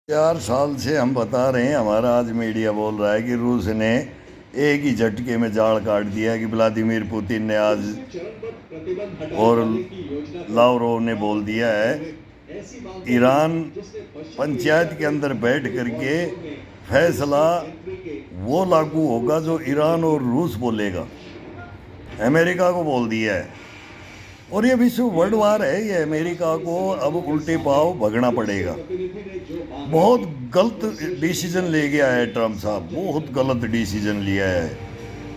4 साल से हम बता रहे हैं, हमारा आज मीडिया बोल रहा है कि रूस ने एक ही झटके में जाड़ काट दिया है कि व्लादिमीर पुतिन ने आज और लावरोव ने बोल दिया है ईरान पंचायत के अंदर बैठ करके फैसला वो लागू होगा जो ईरान और रूस बोलेगा। अमेरिका को बोल दिया है और ये विश्व वर्ल्ड वार है। ये अमेरिका को अब उल्टे पांव भगना पड़ेगा। बहुत गलत डिसीजन ले गया है ट्रम्प साहब, बहुत गलत डिसीजन लिया है।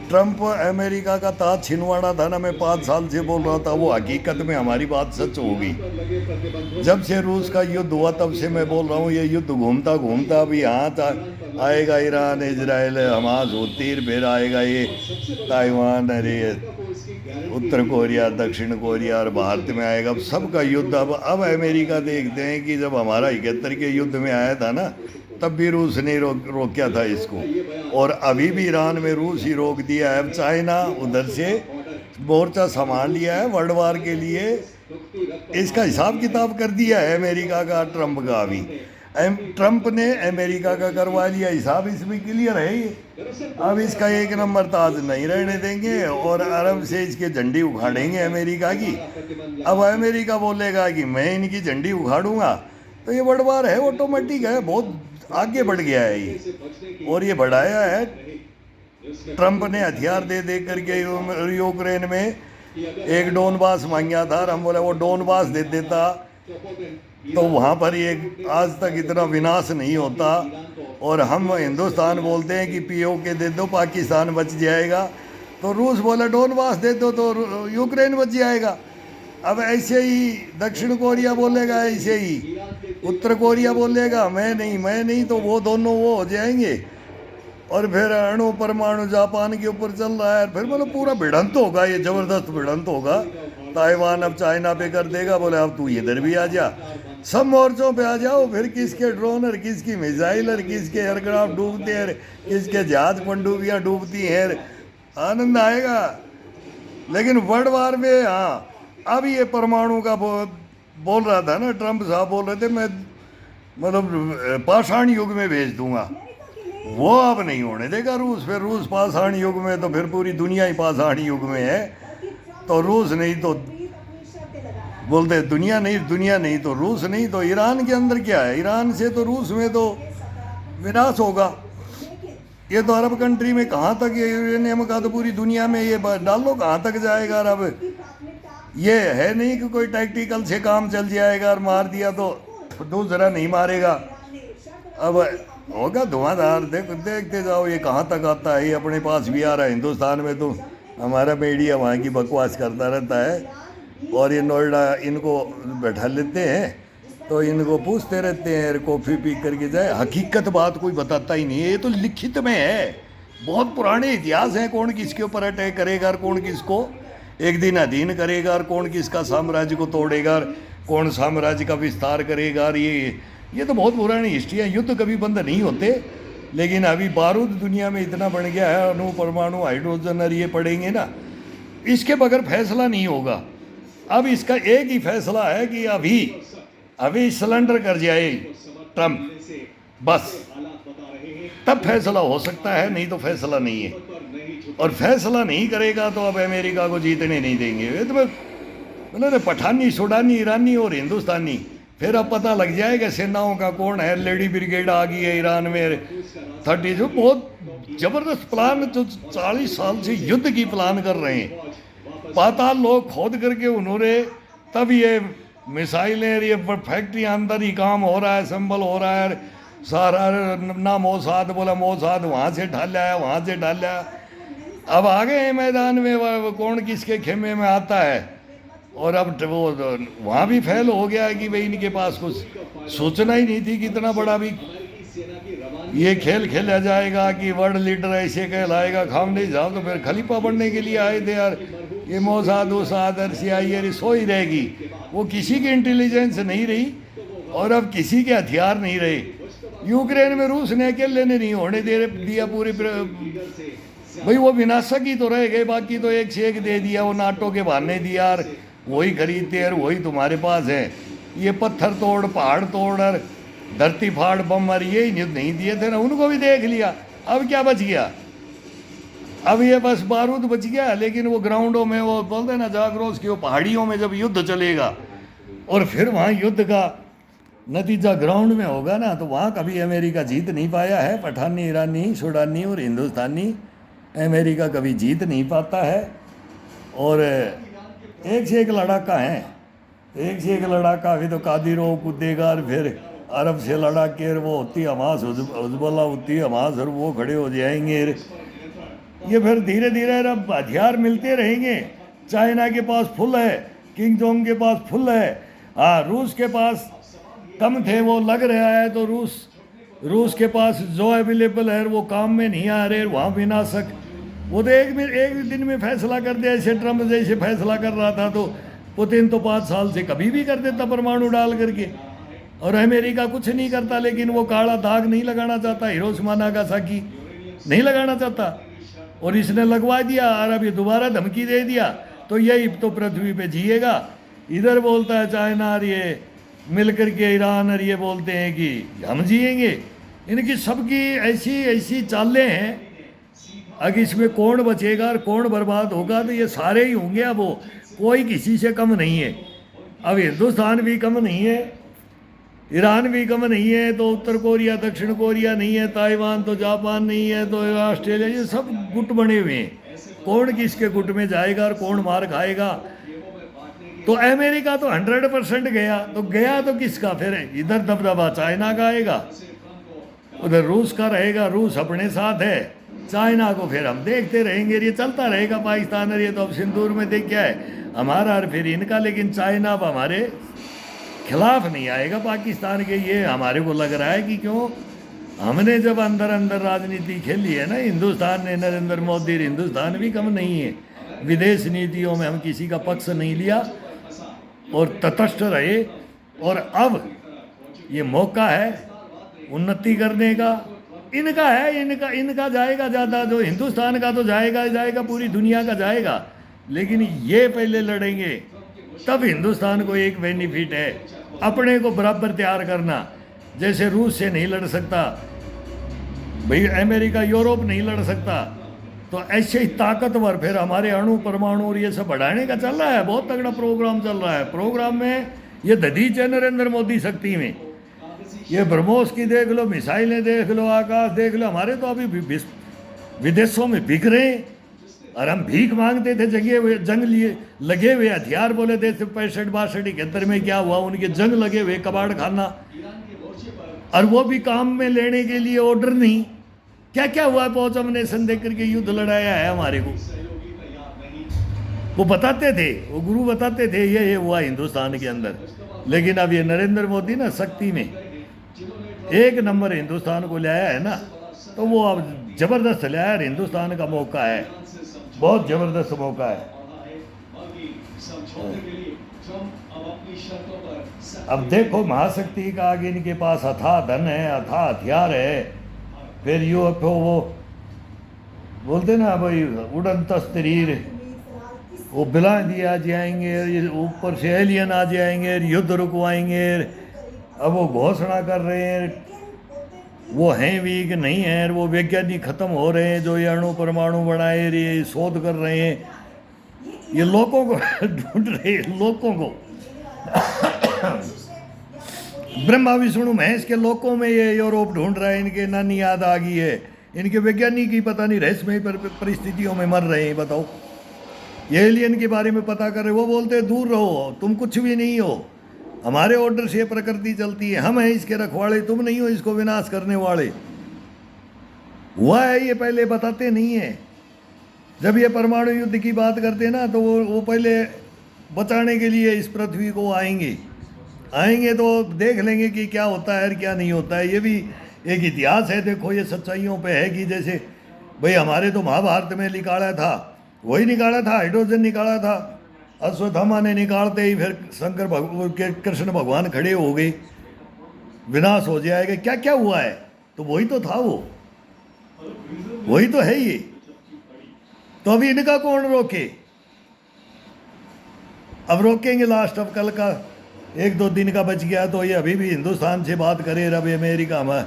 ट्रम्प अमेरिका का ताज छिनवाड़ा था ना, मैं 5 साल से बोल रहा था, वो हकीकत में हमारी बात सच होगी। जब से रूस का युद्ध हुआ तब से मैं बोल रहा हूँ ये युद्ध घूमता घूमता अभी यहाँ आएगा, ईरान इजराइल हमास होती, फिर आएगा ये ताइवान, अरे उत्तर कोरिया, दक्षिण कोरिया और भारत में आएगा। अब सबका युद्ध अब अमेरिका देखते हैं कि जब हमारा 71 के युद्ध में आया था ना, तब भी रूस ने रोका था इसको, और अभी भी ईरान में रूस ही रोक दिया है। अब चाइना उधर से मोर्चा संभाल लिया है वर्ल्ड वार के लिए। इसका हिसाब किताब कर दिया है अमेरिका का, ट्रम्प का। अभी ट्रम्प ने अमेरिका का करवा लिया हिसाब, इसमें क्लियर है ये। अब इसका एक नंबर ताज नहीं रहने देंगे और अरब से इसके झंडी उखाड़ेंगे अमेरिका की। अब अमेरिका बोलेगा कि मैं इनकी झंडी उखाड़ूंगा तो ये वर्ल्ड वार है, ऑटोमेटिक है, बहुत आगे बढ़ गया है ये। और ये बढ़ाया है ट्रम्प ने हथियार दे दे करके। यूक्रेन में एक डोनबास मांगा था, हम बोले वो डोनबास दे देता तो वहाँ पर ये आज तक इतना विनाश नहीं होता। और हम हिंदुस्तान बोलते हैं कि पीओके दे दो पाकिस्तान बच जाएगा, तो रूस बोला डोनबास दे दो तो यूक्रेन बच जाएगा। अब ऐसे ही दक्षिण कोरिया बोलेगा, ऐसे ही उत्तर कोरिया बोलेगा मैं नहीं, तो वो दोनों वो हो जाएंगे। और फिर अणु परमाणु जापान के ऊपर चल रहा है, फिर मतलब पूरा भिड़ंत होगा, ये ज़बरदस्त भिड़ंत होगा। ताइवान अब चाइना पे कर देगा, बोले अब तू इधर भी आ जा, सब मोर्चों पे आ जाओ। फिर किसके ड्रोन और किसकी मिसाइल और किसके एयरक्राफ्ट डूबते हैं, किसके जहाज पनडुब्बियाँ डूबती हैं, आनंद आएगा। लेकिन वर्ल्ड वार में हाँ, अब ये परमाणु का बोल रहा था ना, ट्रम्प साहब बोल रहे थे मैं मतलब पाषाण युग में भेज दूंगा, वो अब नहीं होने देगा रूस। फिर रूस पाषाण युग में तो फिर पूरी दुनिया ही पाषाण युग में है। तो रूस नहीं तो बोलते दुनिया नहीं तो रूस नहीं तो ईरान के अंदर क्या है, ईरान से तो रूस में तो विनाश होगा। ये तो अरब कंट्री में कहाँ तक ये यूरेनियम का तो पूरी दुनिया में ये डाल लो, कहाँ तक जाएगा। अब ये है नहीं कि कोई टैक्टिकल से काम चल जाएगा और मार दिया तो दूसरा नहीं मारेगा। अब होगा धुआंधार, देखते जाओ ये कहाँ तक आता है। ये अपने पास भी आ रहा है हिंदुस्तान में, तो हमारा मीडिया वहाँ की बकवास करता रहता है। और ये नोएडा इनको बैठा लेते हैं तो इनको पूछते रहते हैं कॉफ़ी पी करके जाए, हकीकत बात कोई बताता ही नहीं है। ये तो लिखित में है, बहुत पुराने इतिहास हैं, कौन किसके ऊपर अटैक करेगा और कौन किसको एक दिन अधीन करेगा और कौन किसका साम्राज्य को तोड़ेगा और कौन साम्राज्य का विस्तार करेगा। और ये तो बहुत पुरानी हिस्ट्री है। युद्ध कभी बंद नहीं होते, लेकिन अभी बारूद दुनिया में इतना बढ़ गया है, अणु परमाणु हाइड्रोजन और ये पड़ेंगे ना, इसके बगैर फैसला नहीं होगा। अब इसका एक ही फैसला है कि अभी सरेंडर कर जाए ट्रम्प, बस तब फैसला हो सकता है, नहीं तो फैसला नहीं है। और फैसला नहीं करेगा तो अब अमेरिका को जीतने नहीं देंगे। ये तो मतलब पठानी, सुडानी, ईरानी और हिंदुस्तानी, फिर अब पता लग जाएगा सेनाओं का कौन है। लेडी ब्रिगेड आ गई है ईरान में 30, जो बहुत ज़बरदस्त प्लान, जो 40 साल से युद्ध की प्लान कर रहे हैं। पाताल लोग खोद करके उन्होंने तब ये मिसाइलें, ये फैक्ट्री अंदर ही काम हो रहा है, संभल हो रहा है सारा। ना मोसाद बोला, मोसाद वहाँ से ढाला है, वहाँ से ढाला। अब आ गए मैदान में, कौन किसके खेमे में आता है। और अब वो वहाँ भी फेल हो गया है कि भाई इनके पास कुछ सूचना ही नहीं थी कि इतना बड़ा भी ये खेल खेला जाएगा कि वर्ल्ड लीडर ऐसे कहलाएगा। खामने जाओ तो फिर खलीफा बनने के लिए आए थे यार, ये मोसाद वसाद CIA सो ही रहेगी। वो किसी की इंटेलिजेंस नहीं रही और अब किसी के हथियार नहीं रहे। यूक्रेन में रूस ने अकेले ने नहीं होने दिया पूरी, भाई वो विनाशक ही तो रह गए, बाकी तो एक से एक दे दिया, वो नाटो के बहाने दिया और वही खरीदते और वही तुम्हारे पास है। ये पत्थर तोड़, पहाड़ तोड़ और धरती फाड़ बम और ये युद्ध नहीं दिए थे ना, उनको भी देख लिया। अब क्या बच गया? अब ये बस बारूद बच गया। लेकिन वो ग्राउंडों में वो बोलते ना जागरोस की वो पहाड़ियों में जब युद्ध चलेगा और फिर वहाँ युद्ध का नतीजा ग्राउंड में होगा ना, तो वहाँ कभी अमेरिका जीत नहीं पाया है। पठानी, ईरानी, सूडानी और हिंदुस्तानी, अमेरिका कभी जीत नहीं पाता है। और एक से एक लड़ाका हैं, एक से एक लड़ाका। अभी तो कादिरोव कूदेगा और फिर अरब से लड़ाके, वो होती हमास, उजबला होती हमास, और वो खड़े हो जाएंगे। ये फिर धीरे धीरे अब हथियार मिलते रहेंगे। चाइना के पास फुल है, किंग जोंग के पास फुल है। हाँ, रूस के पास कम थे, वो लग रहा है। तो रूस के पास जो अवेलेबल है वो काम में नहीं आ रहे। वहाँ विनाशक, वो तो एक दिन में फैसला कर दिया। ऐसे ट्रम्प जैसे फैसला कर रहा था, तो पुतिन तो 5 साल से कभी भी कर देता परमाणु डाल करके। और अमेरिका कुछ नहीं करता, लेकिन वो काला दाग नहीं लगाना चाहता, हिरोशिमा नागासाकी नहीं लगाना चाहता। और इसने लगवा दिया, और अब ये दोबारा धमकी दे दिया, तो यही तो पृथ्वी पे जिएगा। इधर बोलता है चाइना और ये मिलकर के, ईरान और ये बोलते हैं कि हम जिएंगे। इनकी सबकी ऐसी ऐसी चालें हैं। अब इसमें कौन बचेगा और कौन बर्बाद होगा, तो ये सारे ही होंगे। अब वो कोई किसी से कम नहीं है। अब हिंदुस्तान भी कम नहीं है, ईरान भी कम नहीं है, तो उत्तर कोरिया, दक्षिण कोरिया नहीं है, ताइवान, तो जापान नहीं है, तो ऑस्ट्रेलिया, ये सब गुट बने हुए हैं। कौन किसके गुट में जाएगा और कौन मार खाएगा? तो अमेरिका तो 100% गया, तो गया तो किसका फिर? इधर दबदबा चाइना का आएगा, उधर रूस का रहेगा। रूस अपने साथ है, चाइना को फिर हम देखते रहेंगे। ये चलता रहेगा। पाकिस्तान और ये तो अब सिंदूर में देख क्या है हमारा और फिर इनका। लेकिन चाइना अब हमारे खिलाफ नहीं आएगा पाकिस्तान के। ये हमारे को लग रहा है कि क्यों, हमने जब अंदर अंदर राजनीति खेली है ना हिंदुस्तान ने, नरेंद्र मोदी, हिंदुस्तान भी कम नहीं है। विदेश नीतियों में हम किसी का पक्ष नहीं लिया और तटस्थ रहे। और अब ये मौका है उन्नति करने का, इनका है। इनका जाएगा ज़्यादा, जो हिंदुस्तान का तो जाएगा ही जाएगा, पूरी दुनिया का जाएगा। लेकिन ये पहले लड़ेंगे, तब हिंदुस्तान को एक बेनिफिट है, अपने को बराबर तैयार करना। जैसे रूस से नहीं लड़ सकता भाई, अमेरिका, यूरोप नहीं लड़ सकता, तो ऐसे ही ताकतवर फिर हमारे अणु, परमाणु और ये सब बढ़ाने का चल रहा है। बहुत तगड़ा प्रोग्राम चल रहा है। प्रोग्राम में ये दधीच है नरेंद्र मोदी शक्ति में। ये ब्रह्मोस की देख लो, मिसाइलें देख लो, आकाश देख लो। हमारे तो अभी विदेशों में बिक रहे हैं, और हम भीख मांगते थे। जंग लिए लगे हुए हथियार बोले थे 65, 62, 71 में क्या हुआ, उनके जंग लगे हुए कबाड़ खाना, और वो भी काम में लेने के लिए ऑर्डर नहीं। क्या क्या हुआ है, पहुंच हमने सन देख करके युद्ध लड़ाया है हमारे को। वो बताते थे, वो गुरु बताते थे ये हुआ हिंदुस्तान के अंदर। लेकिन अब ये नरेंद्र मोदी ना शक्ति में एक नंबर हिंदुस्तान को लाया है ना, तो वो अब जबरदस्त लाया है। हिंदुस्तान का मौका है, बहुत जबरदस्त मौका है। अब देखो, महाशक्ति का आगे इनके पास अथाह धन है, अथाह हथियार है। फिर यूएफओ, वो बोलते ना भाई उड़न तस्तीर, वो बिला दिया जाएंगे, ऊपर से एलियन आ जाएंगे, युद्ध रुकवाएंगे। अब वो घोषणा कर रहे हैं, वो हैं भी कि नहीं है। वो वैज्ञानिक खत्म हो रहे हैं, जो ये अणु परमाणु बनाए रहे, शोध कर रहे हैं। ये लोगों को ढूंढ रहे हैं, लोगों को ब्रह्मा विष्णु महेश के लोकों में ये यूरोप ढूंढ रहा है। इनके नानी याद आ गई है। इनके वैज्ञानिक ही पता नहीं रहस्यमय परिस्थितियों में मर रहे हैं। बताओ, ये एलियन के बारे में पता कर रहे, वो बोलते हैं दूर रहो, तुम कुछ भी नहीं हो, हमारे ऑर्डर से प्रकृति चलती है, हम हैं इसके रखवाले, तुम नहीं हो इसको विनाश करने वाले। हुआ है ये, पहले बताते नहीं है। जब ये परमाणु युद्ध की बात करते हैं ना, तो वो पहले बचाने के लिए इस पृथ्वी को आएंगे तो देख लेंगे कि क्या होता है और क्या नहीं होता है। ये भी एक इतिहास है। देखो, ये सच्चाइयों पे है कि जैसे भाई हमारे तो महाभारत में निकाला था, वही निकाला था, हाइड्रोजन निकाला था। अश्वत्थामा ने निकालते ही फिर कृष्ण भगवान खड़े हो गए, विनाश हो जाएगा। क्या क्या हुआ है, तो वही तो था, वही तो है ये। तो अभी इनका कौन रोके? अब रोकेंगे लास्ट, अब कल का एक दो दिन का बच गया तो ये अभी भी हिंदुस्तान से बात करे, अब अमेरिका में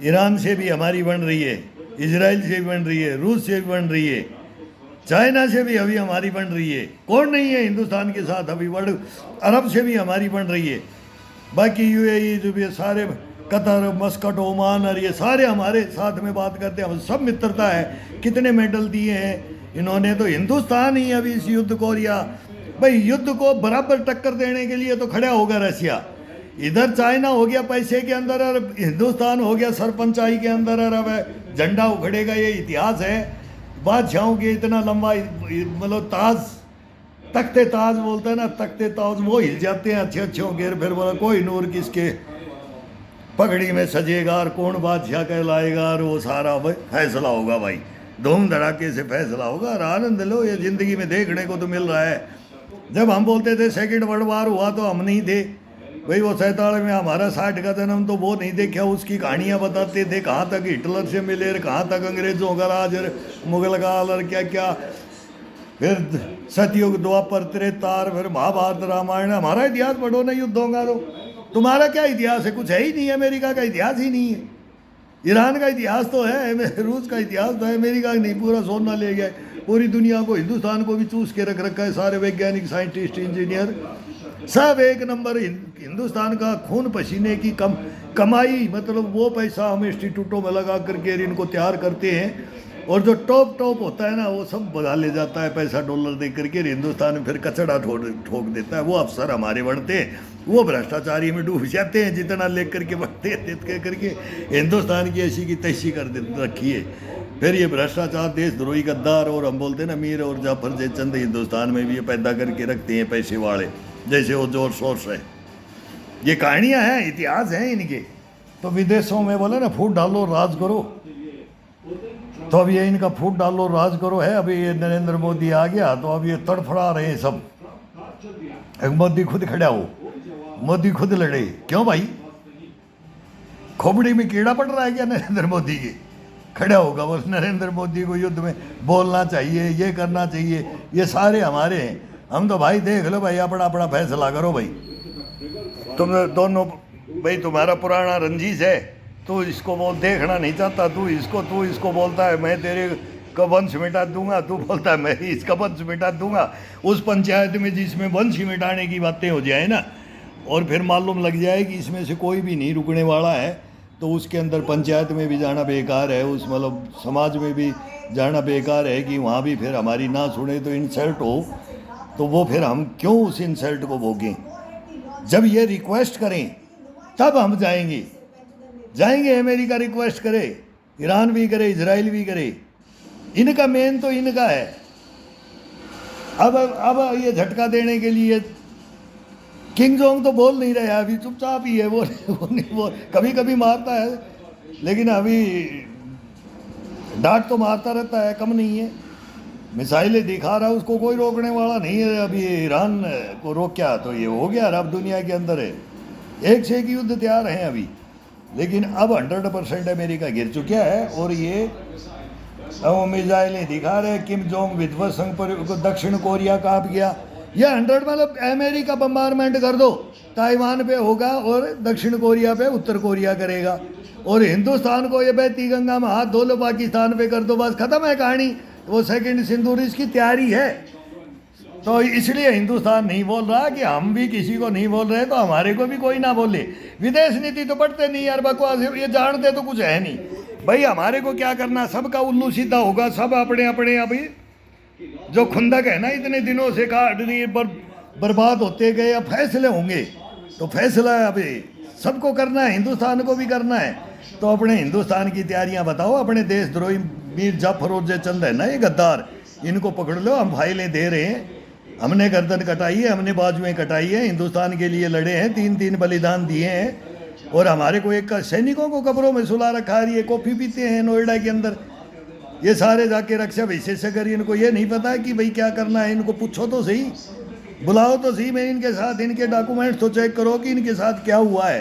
ईरान से भी हमारी बन रही है, इजराइल से भी बन रही है, रूस से भी बन रही है, चाइना से भी अभी हमारी बन रही है। कौन नहीं है हिंदुस्तान के साथ अभी? वर्ल्ड अरब से भी हमारी बन रही है। बाकी यूएई जो भी सारे, कतर, मस्कट, ओमान और ये सारे हमारे साथ में बात करते हैं, हम सब मित्रता है। कितने मेडल दिए हैं इन्होंने, तो हिंदुस्तान ही अभी इस युद्ध को, या भाई युद्ध को बराबर टक्कर देने के लिए तो खड़ा होगा रशिया। इधर चाइना हो गया पैसे के अंदर और हिंदुस्तान हो गया सरपंचाई के अंदर, और अब झंडा उखड़ेगा। ये इतिहास है बादशाहों के, इतना लंबा मतलब ताज, तख्ते ताज बोलते हैं ना, तख्ते ताज वो हिल जाते हैं अच्छे अच्छे होंगे। फिर बोला कोई नूर किसके पगड़ी में सजेगा और कौन बादशाह कहलाएगा, और वो सारा भाई फैसला होगा भाई, धूम धड़ाके से फैसला होगा। और आनंद लो, ये ज़िंदगी में देखने को तो मिल रहा है। जब हम बोलते थे सेकंड वर्ल्ड वार हुआ तो हम नहीं थे भाई, वो 47 में हमारा 60 का जन्म, तो वो नहीं देखा। उसकी कहानियाँ बताते थे कहाँ तक हिटलर से मिले, कहाँ तक अंग्रेज़ों का राज, मुगल काल और क्या क्या, फिर सतयुग, द्वापर, त्रेतार, फिर महाभारत, रामायण। हमारा इतिहास पढ़ो ना युद्धों का, तो तुम्हारा क्या इतिहास है? कुछ है ही नहीं। अमेरिका का इतिहास ही नहीं है, ईरान का इतिहास तो है, रूस का इतिहास तो है, अमेरिका नहीं पूरा सोना ले गया। पूरी दुनिया को, हिंदुस्तान को भी चूस के रख रखा है। सारे वैज्ञानिक, साइंटिस्ट, इंजीनियर सब एक नंबर। हिंदुस्तान का खून पसीने की कमाई, मतलब वो पैसा हम इंस्टीट्यूटों में लगा करके इनको तैयार करते हैं, और जो टॉप होता है ना वो सब बगा ले जाता है पैसा डॉलर दे करके। हिंदुस्तान में फिर कचड़ा ठोक देता है। वो अफसर हमारे बढ़ते हैं, वो भ्रष्टाचारी में डूब जाते हैं, जितना ले करके बढ़ते करके हिंदुस्तान की ऐसी की तैसी कर रखी है। फिर ये भ्रष्टाचार, देशद्रोही, गद्दार, और हम बोलते हैं ना मीर और जाफर जय चंद, हिंदुस्तान में भी ये पैदा करके रखते हैं पैसे वाले, जैसे वो जोर सोर्स है। ये कहानियाँ हैं, इतिहास हैं इनके। तो विदेशों में बोले ना फूट डालो राज करो, तो अब ये इनका फूट डालो राज करो है। अभी ये नरेंद्र मोदी आ गया तो अब ये तड़फड़ा रहे हैं सब। मोदी खुद खड़ा हो, मोदी खुद लड़े। क्यों भाई, खोपड़ी में कीड़ा पड़ रहा है क्या नरेंद्र मोदी के? खड़ा होगा बस, नरेंद्र मोदी को युद्ध में बोलना चाहिए, ये करना चाहिए, ये सारे हमारे हैं। हम तो भाई देख लो भाई, अपना अपना फैसला करो भाई। तुम दोनों भाई, तुम्हारा पुराना रंजिश है, तू इसको बोल देखना नहीं चाहता, तू इसको बोलता है मैं तेरे का वंश मिटा दूंगा, तू बोलता है मैं इसका वंश मिटा दूंगा। उस पंचायत में जिसमें वंश मिटाने की बातें हो जाए ना, और फिर मालूम लग जाए कि इसमें से कोई भी नहीं रुकने वाला है, तो उसके अंदर पंचायत में भी जाना बेकार है, उस मतलब समाज में भी जाना बेकार है कि वहाँ भी फिर हमारी ना सुने तो इंसल्ट हो, तो वो फिर हम क्यों उस इंसल्ट को भोगें? जब ये रिक्वेस्ट करें तब हम जाएंगे। अमेरिका रिक्वेस्ट करे, ईरान भी करे, इजराइल भी करे, इनका मेन तो इनका है। अब ये झटका देने के लिए किंग जोंग तो बोल नहीं रहा है, अभी चुपचाप ही है। वो कभी कभी मारता है, लेकिन अभी डांट तो मारता रहता है, कम नहीं है। मिसाइलें दिखा रहा है, उसको कोई रोकने वाला नहीं है। अभी ईरान को रोका तो ये हो गया, अब दुनिया के अंदर है, एक से एक युद्ध तैयार हैं अभी। लेकिन अब 100% अमेरिका गिर चुका है, और ये अब मिसाइलें दिखा रहे। किम जोंग विध्वंसक पर दक्षिण कोरिया कांप गया। ये 100 मतलब अमेरिका बम्बारमेंट कर दो, ताइवान पे होगा, और दक्षिण कोरिया पे उत्तर कोरिया करेगा, और हिंदुस्तान को ये बहती गंगा में हाथ धो लो, पाकिस्तान पे कर दो, बस खत्म है कहानी। वो सेकंड सिंदूर इसकी तैयारी है। तो इसलिए हिंदुस्तान नहीं बोल रहा कि हम भी किसी को नहीं बोल रहे तो हमारे को भी कोई ना बोले। विदेश नीति तो पढ़ते नहीं यार, बकवास, ये जानते तो कुछ है नहीं भाई। हमारे को क्या करना, सबका उल्लू सीधा होगा, सब अपने अपने अभी जो खुंदक है ना इतने दिनों से काटनी बर्बाद होते गए, अब फैसले होंगे। तो फैसला अभी सबको करना है, हिंदुस्तान को भी करना है। तो अपने हिंदुस्तान की तैयारियां बताओ। अपने देशद्रोही मीर जाफर और जयचंद है ना, ये गद्दार, इनको पकड़ लो। हम फाइलें दे रहे हैं, हमने गर्दन कटाई है, हमने बाजुएं कटाई है, हिंदुस्तान के लिए लड़े हैं, 3 बलिदान दिए हैं, और हमारे को एक सैनिकों को कब्रों में सुला रखा है। ये कॉफ़ी पीते हैं नोएडा के अंदर, ये सारे जाके रक्षा विशेषज्ञ, इनको ये नहीं पता है कि भाई क्या करना है। इनको पूछो तो सही, बुलाओ तो सही, मैं इनके साथ इनके डॉक्यूमेंट्स तो चेक करो कि इनके साथ क्या हुआ है।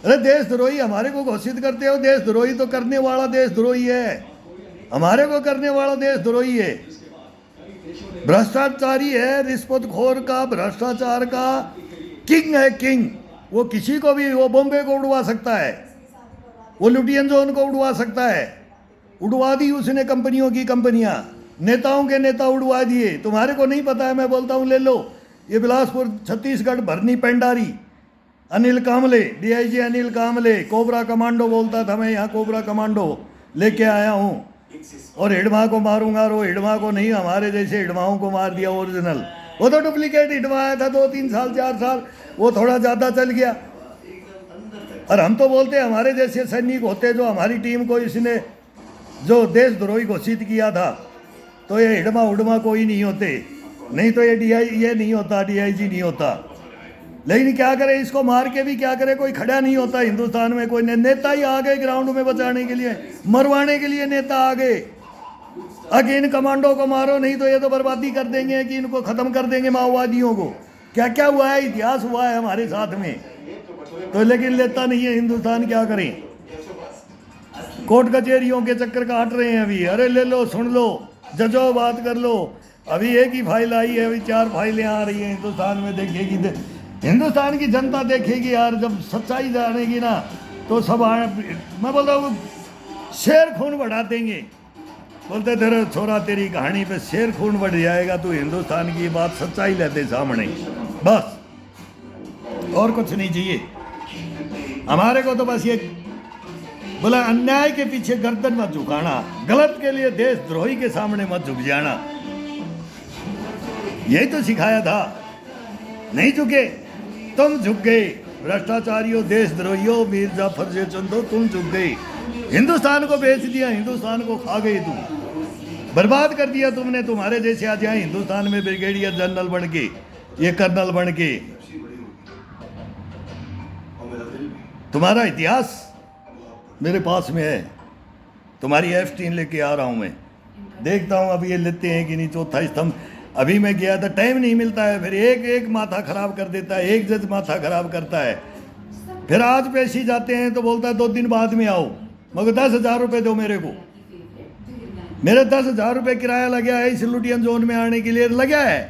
अरे देशद्रोही हमारे को घोषित करते हो, देशद्रोही तो करने वाला देशद्रोही है, हमारे को करने वाला देशद्रोही है, भ्रष्टाचारी है, रिश्वतखोर का, भ्रष्टाचार का, किंग है किंग। वो किसी को भी, वो बॉम्बे को उड़वा सकता है, वो लुटियन जोन को उड़वा सकता है। उड़वा दी उसने कंपनियों की कंपनियां, नेताओं के नेता उड़वा दिए। तुम्हारे को नहीं पता है, मैं बोलता हूँ ले लो। ये बिलासपुर छत्तीसगढ़ भरनी पेंडारी, अनिल कामले, डीआईजी अनिल कामले, कोबरा कमांडो बोलता था, मैं यहाँ कोबरा कमांडो लेके आया हूँ और हिडमा को मारूंगा। रो हिडमा को नहीं, हमारे जैसे हिडमाओं को मार दिया ओरिजिनल। वो तो डुप्लीकेट हिडमा आया था 2-3 साल 4 साल, वो थोड़ा ज़्यादा चल गया। और हम तो बोलते हमारे जैसे सैनिक होते जो हमारी टीम को इसने जो देशद्रोही घोषित किया था, तो ये हिडमा उडमा कोई नहीं होते, नहीं तो ये नहीं होता, डीआईजी नहीं होता। लेकिन क्या करे, इसको मार के भी क्या करे, कोई खड़ा नहीं होता हिंदुस्तान में। कोई नेता ही आ गए ग्राउंड में बचाने के लिए, मरवाने के लिए नेता आ गए। अगर इन कमांडो को मारो, नहीं तो ये तो बर्बादी कर देंगे कि इनको ख़त्म कर देंगे माओवादियों को। क्या क्या हुआ है, इतिहास हुआ है हमारे साथ में। तो लेकिन लेता नहीं है हिंदुस्तान, क्या करें। कोर्ट कचहरियों के चक्कर काट रहे हैं अभी। अरे ले लो, सुन लो, जजो बात कर लो। अभी एक ही फाइल आई है, अभी 4 फाइलें आ रही हैं हिंदुस्तान में। देखेगी हिंदुस्तान की जनता देखेगी यार, जब सच्चाई जानेगी ना तो सब मैं बोल रहा हूँ शेर खून बढ़ा देंगे। बोलते तेरे छोरा, तेरी कहानी पे शेर खून बढ़ जाएगा, तू हिंदुस्तान की बात सच्चाई लेते सामने, बस और कुछ नहीं चाहिए हमारे को। तो बस ये बोला, अन्याय के पीछे गर्दन मत झुकाना, गलत के लिए देशद्रोही के सामने मत झुक जाना। यही तो सिखाया था। नहीं झुके, तुम झुक गए। भ्रष्टाचारियों, देशद्रोहियों, मीर जाफर जे चंदो, तुम झुक गए। हिंदुस्तान को बेच दिया, हिंदुस्तान को खा गए, तुम बर्बाद कर दिया तुमने। तुम्हारे जैसे आज यहाँ हिंदुस्तान में ब्रिगेडियर जनरल बन के, ये कर्नल बन के, तुम्हारा इतिहास मेरे पास में है। तुम्हारी F-3 लेके आ रहा हूँ मैं, देखता हूँ अब ये लेते हैं कि नहीं। चौथा स्तंभ अभी मैं गया था, टाइम नहीं मिलता है, फिर एक माथा खराब कर देता है, एक जज माथा खराब करता है। फिर आज पेशी जाते हैं तो बोलता है 2 दिन बाद में आओ, मगर 10,000 रुपये दो मेरे को। मेरे 10,000 रुपये किराया लगा है इस लुटियन जोन में आने के लिए लगा है,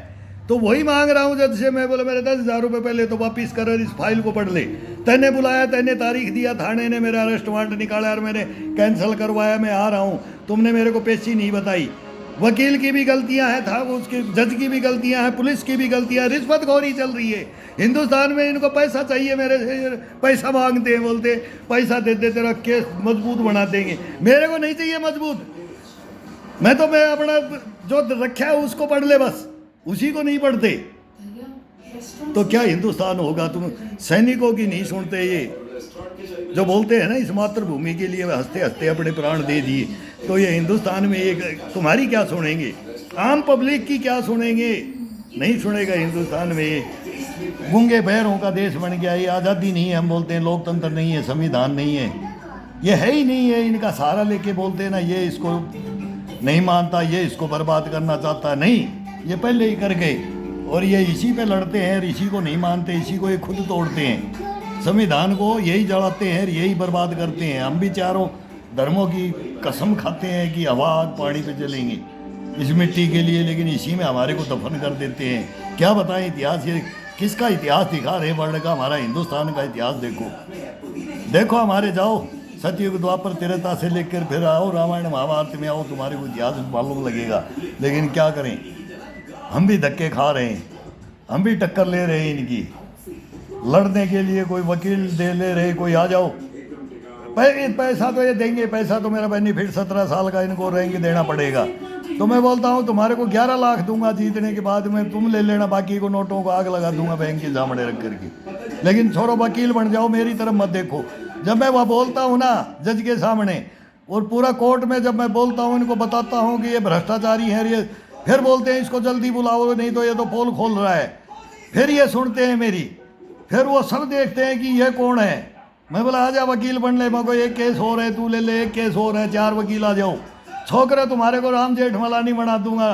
तो वही मांग रहा हूँ जज से। मैं बोला मेरे 10,000 रुपये पहले तो वापिस कर, इस फाइल को पढ़ ले। तैने बुलाया, तैने तारीख दिया, थाने ने मेरा अरेस्ट वारंट निकाला और मैंने कैंसिल करवाया, मैं आ रहा हूँ। तुमने मेरे को पेशी नहीं बताई। वकील की भी गलतियां हैं, था उसकी, जज की भी गलतियां हैं, पुलिस की भी गलतियां। रिश्वतखोरी चल रही है हिंदुस्तान में। इनको पैसा चाहिए, मेरे से पैसा मांगते हैं, बोलते पैसा दे दे तेरा केस मजबूत बना देंगे। मेरे को नहीं चाहिए मजबूत, मैं अपना जो रखा है उसको पढ़ ले, बस उसी को नहीं पढ़ते तो क्या हिंदुस्तान होगा। तुम सैनिकों की नहीं सुनते। ये जो बोलते हैं ना, इस मातृभूमि के लिए हंसते हंसते अपने प्राण दे दिए, तो ये हिंदुस्तान में एक तुम्हारी क्या सुनेंगे, आम पब्लिक की क्या सुनेंगे, नहीं सुनेगा हिंदुस्तान में। ये गूंगे बहरों का देश बन गया। ये आज़ादी नहीं है, हम बोलते हैं लोकतंत्र नहीं है, संविधान नहीं है, ये है ही नहीं है। इनका सहारा लेके बोलते हैं ना, ये इसको नहीं मानता, ये इसको बर्बाद करना चाहता है। नहीं, ये पहले ही कर गए और ये इसी पे लड़ते हैं, इसी को नहीं मानते, इसी को ये खुद तोड़ते हैं। संविधान को यही जलाते हैं, यही बर्बाद करते हैं। हम भी चारों धर्मों की कसम खाते हैं कि हवा आग पानी पे चलेंगे इस मिट्टी के लिए, लेकिन इसी में हमारे को दफन कर देते हैं। क्या बताएं इतिहास, ये किसका इतिहास दिखा रहे वर्ल्ड का, हमारा हिंदुस्तान का इतिहास देखो। देखो हमारे, जाओ सतयुग द्वापर त्रेता से लेकर फिर आओ रामायण महाभारत में आओ, तुम्हारे को इतिहास मालूम लगेगा। लेकिन क्या करें, हम भी धक्के खा रहे हैं, हम भी टक्कर ले रहे हैं इनकी। लड़ने के लिए कोई वकील दे ले रहे, कोई आ जाओ, पैसा तो ये देंगे, पैसा तो मेरा बेनिफिट 17 साल का इनको रहेंगे देना पड़ेगा। तो मैं बोलता हूँ तुम्हारे को 11 लाख दूंगा जीतने के बाद में, तुम ले लेना, बाकी को नोटों को आग लगा दूंगा बैंक के सामने रख करके। लेकिन छोड़ो, वकील बन जाओ, मेरी तरफ मत देखो। जब मैं वह बोलता हूँ ना जज के सामने और पूरा कोर्ट में, जब मैं बोलता हूँ, इनको बताता हूँ कि ये भ्रष्टाचारी है, ये फिर बोलते हैं इसको जल्दी बुलाओ, नहीं तो ये तो पोल खोल रहा है। फिर ये सुनते हैं मेरी, फिर वो सब देखते हैं कि ये कौन है। मैं बोला आजा वकील बन ले, मेरे को एक केस हो रहा है, तू ले ले, एक केस हो रहा है, 4 वकील आ जाओ। छोकरे तुम्हारे को राम जेठमलानी बना दूंगा,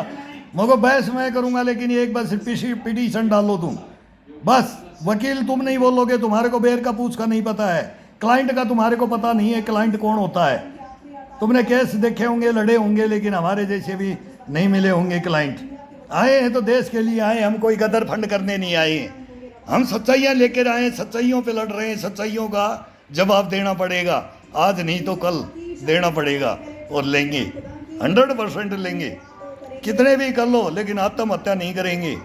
मेरे को बहस मैं करूंगा, लेकिन एक बस पिटीशन डालो तुम, बस वकील तुम नहीं बोलोगे। तुम्हारे को बेर का पूछ का नहीं पता है, क्लाइंट का तुम्हारे को पता नहीं है, क्लाइंट कौन होता है। तुमने केस देखे होंगे, लड़े होंगे, लेकिन हमारे जैसे भी नहीं मिले होंगे क्लाइंट। आए हैं तो देश के लिए आए, हम कोई गदर फंड करने नहीं आए हैं। हम सच्चाइयाँ लेकर आए हैं, सच्चाइयों पे लड़ रहे हैं, सच्चाइयों का जवाब देना पड़ेगा, आज नहीं तो कल देना पड़ेगा, और लेंगे, 100% लेंगे। कितने भी कर लो, लेकिन आत्महत्या नहीं करेंगे,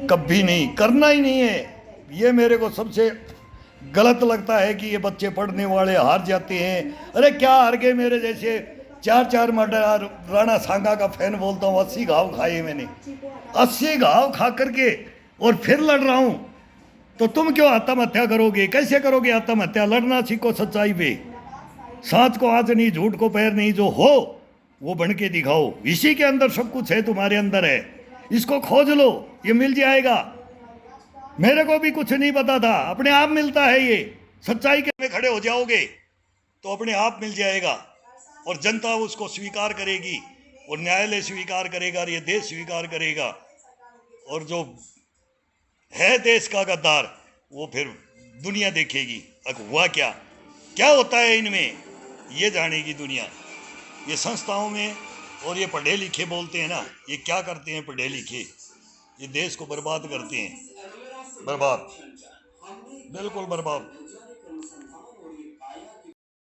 कभी नहीं, करना ही नहीं है। ये मेरे को सबसे गलत लगता है कि ये बच्चे पढ़ने वाले हार जाते हैं। अरे क्या हार गए, मेरे जैसे 4 मर्डर, राणा सांगा का फैन बोलता हूँ, 80 घाव खाए मैंने, 80 घाव खा करके और फिर लड़ रहा हूँ। तो तुम क्यों आत्महत्या करोगे? कैसे करोगे आत्महत्या? लड़ना सीखो सच्चाई पे, साथ को आज नहीं, झूठ को पैर नहीं, जो हो वो बन के दिखाओ। इसी के अंदर सब कुछ है, तुम्हारे अंदर है, इसको खोज लो, ये मिल जाएगा। मेरे को भी कुछ नहीं पता था, अपने आप मिलता है ये। सच्चाई के में खड़े हो जाओगे तो अपने आप मिल जाएगा, और जनता उसको स्वीकार करेगी, और न्यायालय स्वीकार करेगा, और ये देश स्वीकार करेगा, और जो है देश का गद्दार वो फिर दुनिया देखेगी। अब हुआ क्या क्या होता है इनमें, ये जानेगी दुनिया। ये संस्थाओं में, और ये पढ़े लिखे बोलते हैं ना, ये क्या करते हैं पढ़े लिखे? ये देश को बर्बाद करते हैं, बर्बाद, बिल्कुल बर्बाद।